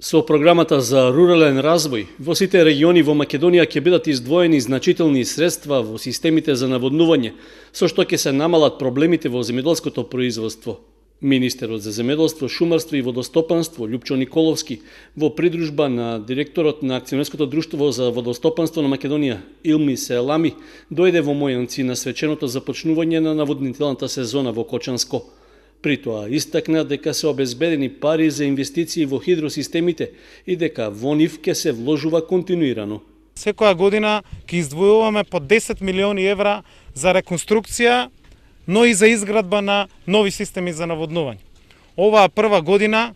Со програмата за рурален развој, во сите региони во Македонија ќе бидат издвоени значителни средства во системите за наводнување, со што ќе се намалат проблемите во земјоделското производство. Министерот за земјоделство, шумарство и водостопанство Љупчо Николовски во придружба на директорот на Акционерското друштво за водостопанство на Македонија Илми Селами дојде во Мојанци на свеченото започнување на наводнителната сезона во Кочанско. При тоа истакна дека се обезбедени пари за инвестиции во хидросистемите и дека во нив ќе се вложува континуирано. Секоја година ќе издвојуваме по 10 милиони евра за реконструкција, но и за изградба на нови системи за наводнување. Оваа прва година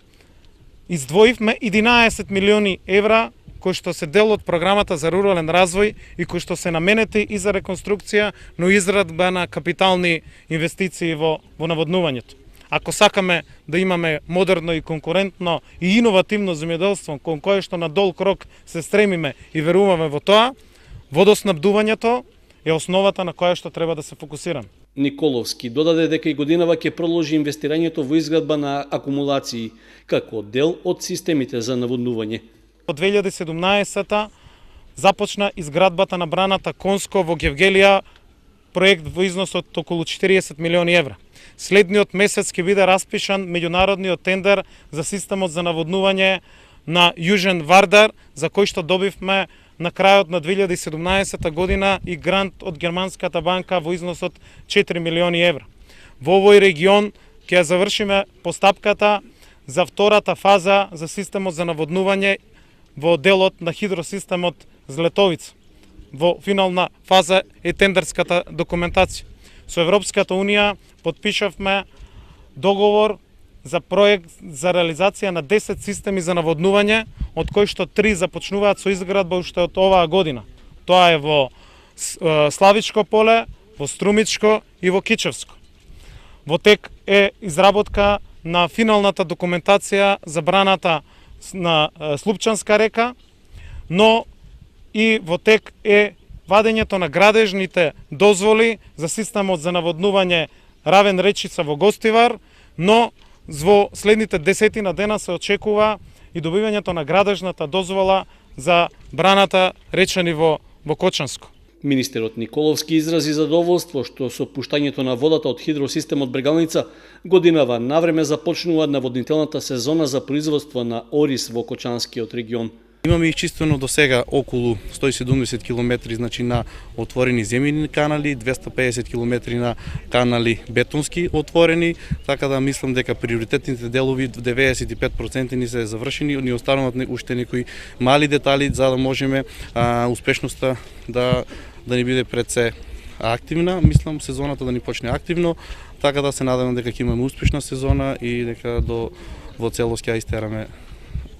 издвоивме 11 милиони евра кои што се дел од програмата за рурален развој и кои што се наменети и за реконструкција, но и изградба на капитални инвестиции во наводнувањето. Ако сакаме да имаме модерно и конкурентно и иновативно земјоделство кон кое што на долг рок се стремиме и веруваме во тоа, водоснабдувањето е основата на која што треба да се фокусираме. Николовски додаде дека и годинава ќе продолжи инвестирањето во изградба на акумулации како дел од системите за наводнување. Во 2017 започна изградбата на браната Конско во Гевгелија, проект во износ од околу 40 милиони евра. Следниот месец ќе биде распишан меѓународниот тендер за системот за наводнување на Јужен Вардар, за кој што добивме на крајот на 2017 година и грант од Германската банка во износ од 4 милиони евра. Во овој регион ќе завршиме постапката за втората фаза за системот за наводнување во делот на хидросистемот Злетовица. Во финална фаза е тендерската документација. Со Европската Унија потпишавме договор за проект за реализација на 10 системи за наводнување, од кои што 3 започнуваат со изградба уште од оваа година. Тоа е во Славичко поле, во Струмичко и во Кичевско. Во тек е изработка на финалната документација за браната на Слупчанска река, но и во тек е вадењето на градежните дозволи за системот за наводнување Равен Речица во Гостивар, но во следните десетина дена се очекува и добивањето на градежната дозвола за браната Речани во Кочанско. Министерот Николовски изрази задоволство што со пуштањето на водата од хидросистемот Брегалница годинава навреме започнува наводнителната сезона за производство на ориз во Кочанскиот регион. Имаме исчистено до сега околу 170 км на отворени земјини канали, 250 км на канали бетонски отворени, така да мислам дека приоритетните делови 95% ни се завршени, ни остануваат уште некои мали детали за да можеме успешноста да ни биде пред се активна. Мислам сезоната да ни почне активно, така да се надевам дека ќе имаме успешна сезона и дека во целост ќе истераме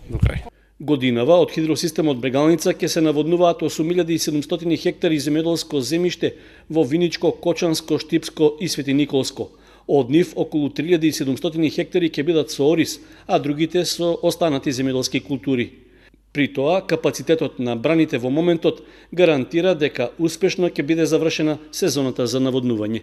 до крај. Годинава од хидросистемот Брегалница ќе се наводнуваат 8700 хектари земјоделско земјиште во Виничко, Кочанско, Штипско и Свети Николско. Од нив околу 3700 хектари ќе бидат со ориз, а другите со останати земјоделски култури. При тоа, капацитетот на браните во моментот гарантира дека успешно ќе биде завршена сезоната за наводнување.